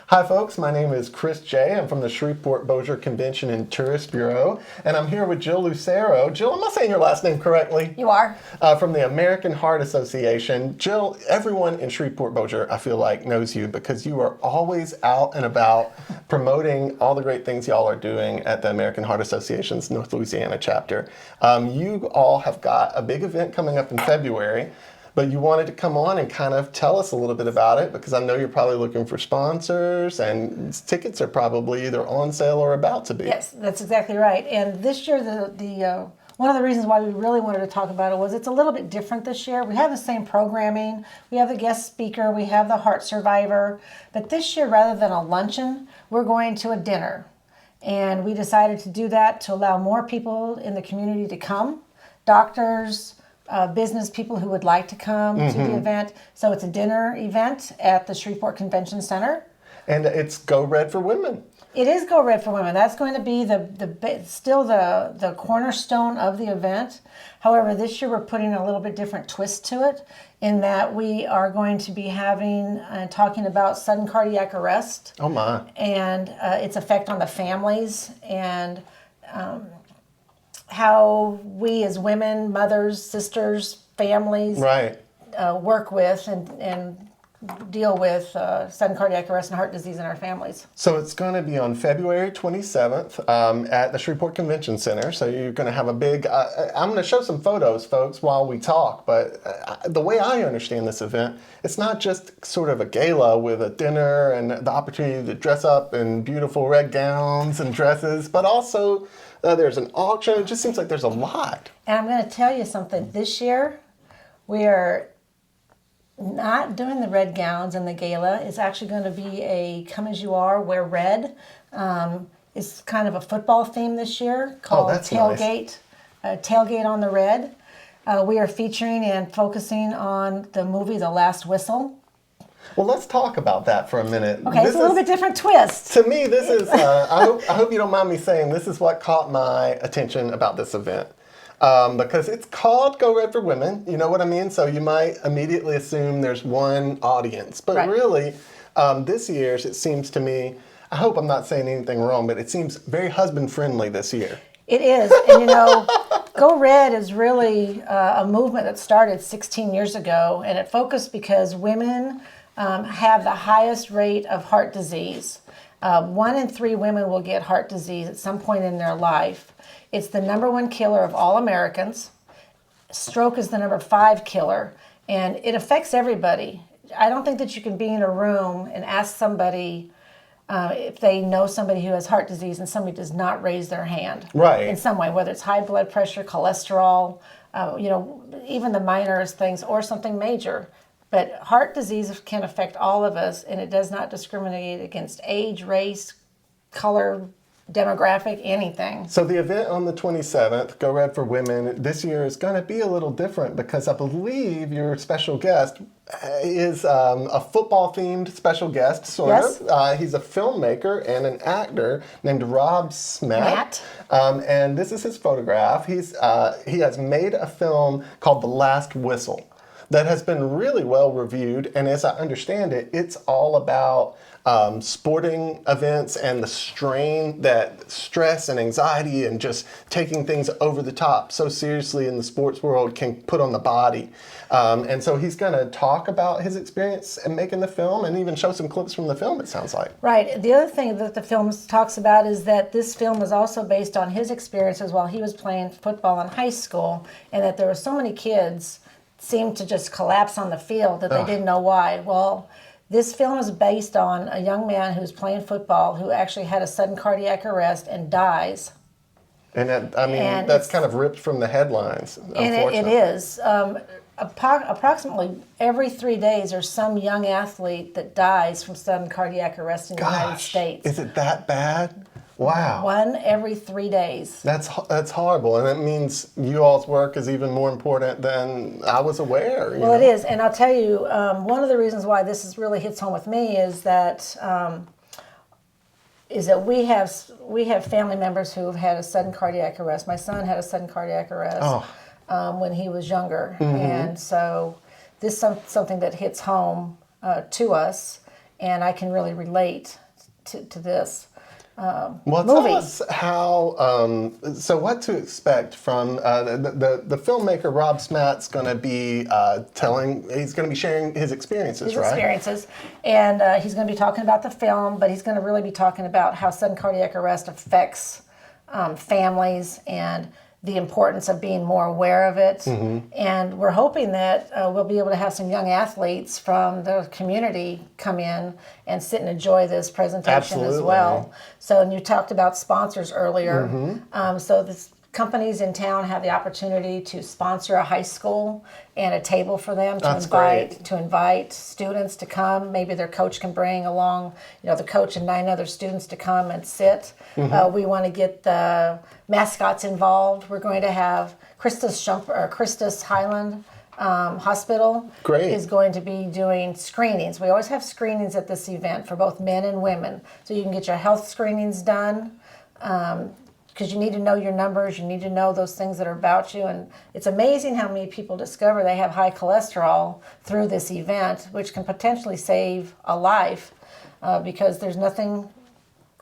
Hi folks, my name is Chris J. I'm from the Shreveport-Bossier Convention and Tourist Bureau, and I'm here with Jill Lucero. Jill, am I saying your last name correctly? You are. From the American Heart Association. Jill, everyone in Shreveport-Bossier, I feel like, knows you because you are always out and about promoting all the great things y'all are doing at the American Heart Association's North Louisiana chapter. You all have got a big event coming up in February. But you wanted to come on and kind of tell us a little bit about it because I know you're probably looking for sponsors and tickets are probably either on sale or about to be. Yes, that's exactly right. And this year, the one of the reasons why we really wanted to talk about it was it's a little bit different this year. We have the same programming. We have the guest speaker. We have the heart survivor. But this year, rather than a luncheon, we're going to a dinner. And we decided to do that to allow more people in the community to come, doctors, business people who would like to come to the event. So it's a dinner event at the Shreveport Convention Center. And it's Go Red for Women. It is Go Red for Women. That's going to be still the cornerstone of the event. However, this year we're putting a little bit different twist to it in that we are going to be having talking about sudden cardiac arrest. Oh my. And its effect on the families and how we as women, mothers, sisters, families work with and deal with sudden cardiac arrest and heart disease in our families. So it's going to be on February 27th at the Shreveport Convention Center. So you're going to have a big, I'm going to show some photos, folks, while we talk. But the way I understand this event, it's not just sort of a gala with a dinner and the opportunity to dress up in beautiful red gowns and dresses, but also there's an auction. It just seems like there's a lot. And I'm going to tell you something. This year, we are not doing the red gowns and the gala. It's actually going to be a come as you are, wear red. It's kind of a football theme this year called Tailgate. Nice. Tailgate on the Red. We are featuring and focusing on the movie The Last Whistle. Well, let's talk about that for a minute. Okay, it's a little bit different twist. To me, this is, I hope you don't mind me saying, this is what caught my attention about this event. Because it's called Go Red for Women, you know what I mean? So you might immediately assume there's one audience. But really, this year's, it seems to me, I hope I'm not saying anything wrong, but it seems very husband-friendly this year. It is. And you know, Go Red is really a movement that started 16 years ago. And it focused because women have the highest rate of heart disease. 1 in 3 women will get heart disease at some point in their life. It's the #1 killer of all Americans. Stroke is the #5 killer, and it affects everybody. I don't think that you can be in a room and ask somebody if they know somebody who has heart disease and somebody does not raise their hand in some way, whether it's high blood pressure, cholesterol, even the minorest things or something major. But heart disease can affect all of us, and it does not discriminate against age, race, color, demographic, anything. So the event on the 27th, Go Red for Women, this year is going to be a little different because I believe your special guest is a football-themed special guest, sort of. He's a filmmaker and an actor named Rob Smat. And this is his photograph. He has made a film called The Last Whistle that has been really well reviewed, and as I understand it, it's all about sporting events and the strain that stress and anxiety and just taking things over the top so seriously in the sports world can put on the body. And so he's going to talk about his experience in making the film and even show some clips from the film, it sounds like. Right. The other thing that the film talks about is that this film was also based on his experiences while he was playing football in high school, and that there were so many kids seemed to just collapse on the field that they didn't know why. Well, this film is based on a young man who's playing football who actually had a sudden cardiac arrest and dies. And that's kind of ripped from the headlines, unfortunately. And it is. Approximately every 3 days there's some young athlete that dies from sudden cardiac arrest in the United States. Is it that bad? Wow. 1 every 3 days. That's horrible, and it means you all's work is even more important than I was aware. Well, it is, and I'll tell you, one of the reasons why this really hits home with me is that we have family members who have had a sudden cardiac arrest. My son had a sudden cardiac arrest when he was younger, and so this is something that hits home to us. and I can really relate to this. Well, movie. tell us how. So, what to expect from the filmmaker Rob Smat's going to be He's going to be sharing his experiences, right? Experiences, and he's going to be talking about the film, but he's going to really be talking about how sudden cardiac arrest affects families and the importance of being more aware of it. And we're hoping that we'll be able to have some young athletes from the community come in and sit and enjoy this presentation as well. So, and you talked about sponsors earlier. So this companies in town have the opportunity to sponsor a high school and a table for them to invite students to come. Maybe their coach can bring along, the coach and 9 other students to come and sit. We want to get the mascots involved. We're going to have Christus Highland Hospital is going to be doing screenings. We always have screenings at this event for both men and women, so you can get your health screenings done. Because you need to know your numbers, you need to know those things that are about you. And it's amazing how many people discover they have high cholesterol through this event, which can potentially save a life, because there's nothing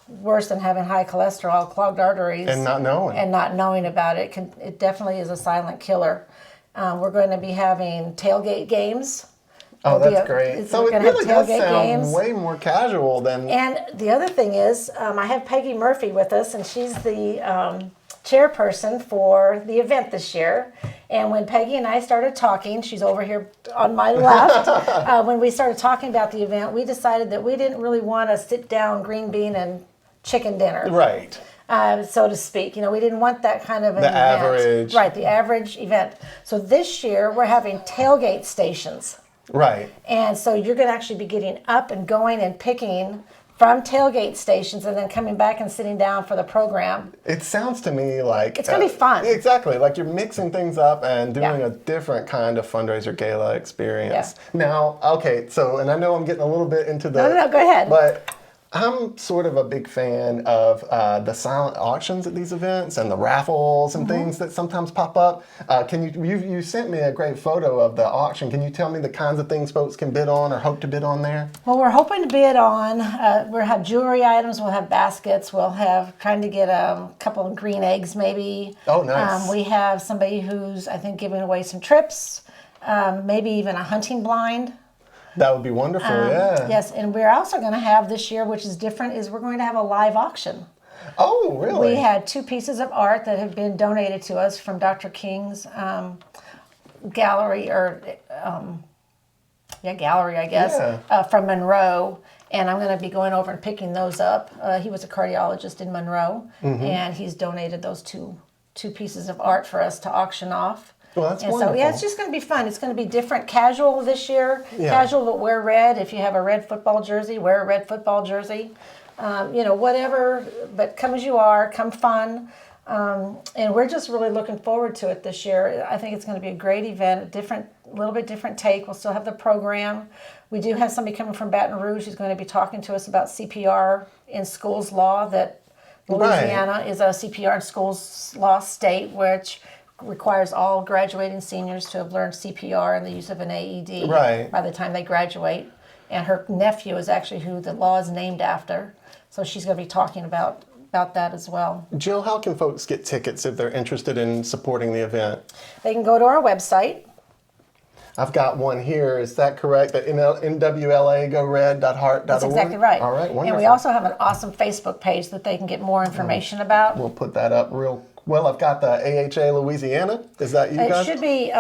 worse than having high cholesterol, clogged arteries. And not knowing. And not knowing about it. It definitely is a silent killer. We're going to be having tailgate games. Oh, that's great. So it really does sound way more casual than... And the other thing is, I have Peggy Murphy with us, and she's the chairperson for the event this year. And when Peggy and I started talking, she's over here on my left, when we started talking about the event, we decided that we didn't really want a sit-down green bean and chicken dinner. Right. So to speak. We didn't want that kind of an event. Average. Right, the average event. So this year, we're having tailgate stations. Right. And so you're going to actually be getting up and going and picking from tailgate stations and then coming back and sitting down for the program. It sounds to me like... It's going to be fun. Exactly. Like you're mixing things up and doing a different kind of fundraiser gala experience. Yeah. Now, okay, so, and I know I'm getting a little bit into the... No, go ahead. But I'm sort of a big fan of the silent auctions at these events and the raffles and things that sometimes pop up. You sent me a great photo of the auction. Can you tell me the kinds of things folks can bid on or hope to bid on there? Well, we're hoping to bid on, we'll have jewelry items, we'll have baskets, we'll have trying to get a couple of green eggs maybe. Oh, nice. We have somebody who's, I think, giving away some trips, maybe even a hunting blind. That would be wonderful, yeah. Yes, and we're also going to have this year, which is different, is we're going to have a live auction. Oh, really? We had 2 pieces of art that have been donated to us from Dr. King's gallery, gallery, I guess, from Monroe. And I'm going to be going over and picking those up. He was a cardiologist in Monroe, and he's donated those two pieces of art for us to auction off. Well, that's wonderful. wonderful. So, it's just going to be fun. It's going to be different, casual this year. Yeah. Casual, but wear red. If you have a red football jersey, wear a red football jersey. Whatever, but come as you are, come fun. And we're just really looking forward to it this year. I think it's going to be a great event, a little bit different take. We'll still have the program. We do have somebody coming from Baton Rouge who's going to be talking to us about CPR in schools law, that Louisiana is a CPR in schools law state, which requires all graduating seniors to have learned CPR and the use of an AED by the time they graduate. And her nephew is actually who the law is named after. So she's going to be talking about that as well. Jill, how can folks get tickets if they're interested in supporting the event? They can go to our website. I've got one here. Is that correct? The nwlagored.heart.org? That's exactly right. All right, wonderful. And we also have an awesome Facebook page that they can get more information about. We'll put that up real well. I've got the AHA Louisiana. Is that you guys? It should be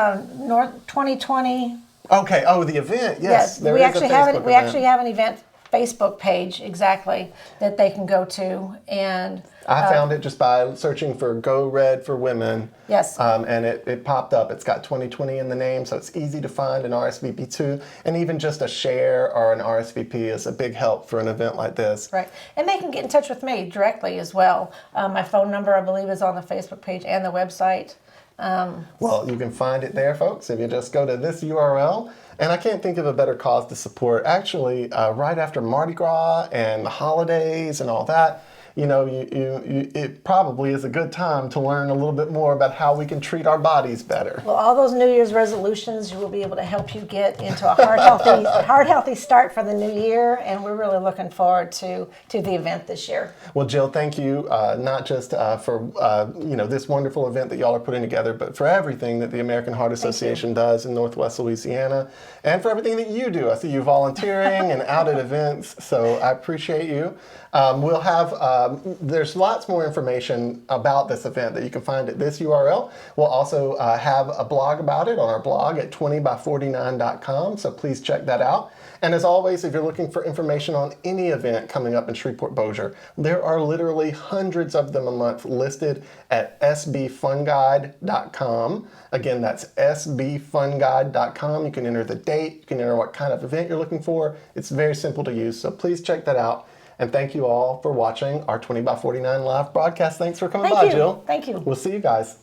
North 2020. Okay. Oh, the event. Yes. We actually have it. We actually have an event Facebook page that they can go to, and I found it just by searching for Go Red for Women. Yes. And it popped up. It's got 2020 in the name, so it's easy to find an RSVP too. And even just a share or an RSVP is a big help for an event like this. Right. And they can get in touch with me directly as well. My phone number, I believe, is on the Facebook page and the website. Well, you can find it there, folks, if you just go to this URL. And I can't think of a better cause to support. Actually, right after Mardi Gras and the holidays and all that, it probably is a good time to learn a little bit more about how we can treat our bodies better. Well, all those New Year's resolutions will be able to help you get into a heart healthy start for the new year, and we're really looking forward to the event this year. Well, Jill, thank you not just for this wonderful event that y'all are putting together, but for everything that the American Heart Association does in Northwest Louisiana, and for everything that you do. I see you volunteering and out at events, so I appreciate you. We'll have, there's lots more information about this event that you can find at this URL. We'll also have a blog about it on our blog at 20by49.com, so please check that out. And as always, if you're looking for information on any event coming up in Shreveport-Bossier, there are literally hundreds of them a month listed at sbfunguide.com. Again, that's sbfunguide.com. You can enter the date, you can enter what kind of event you're looking for. It's very simple to use, so please check that out. And thank you all for watching our 20 by 49 live broadcast. Thanks for coming by, Jill. Thank you. We'll see you guys.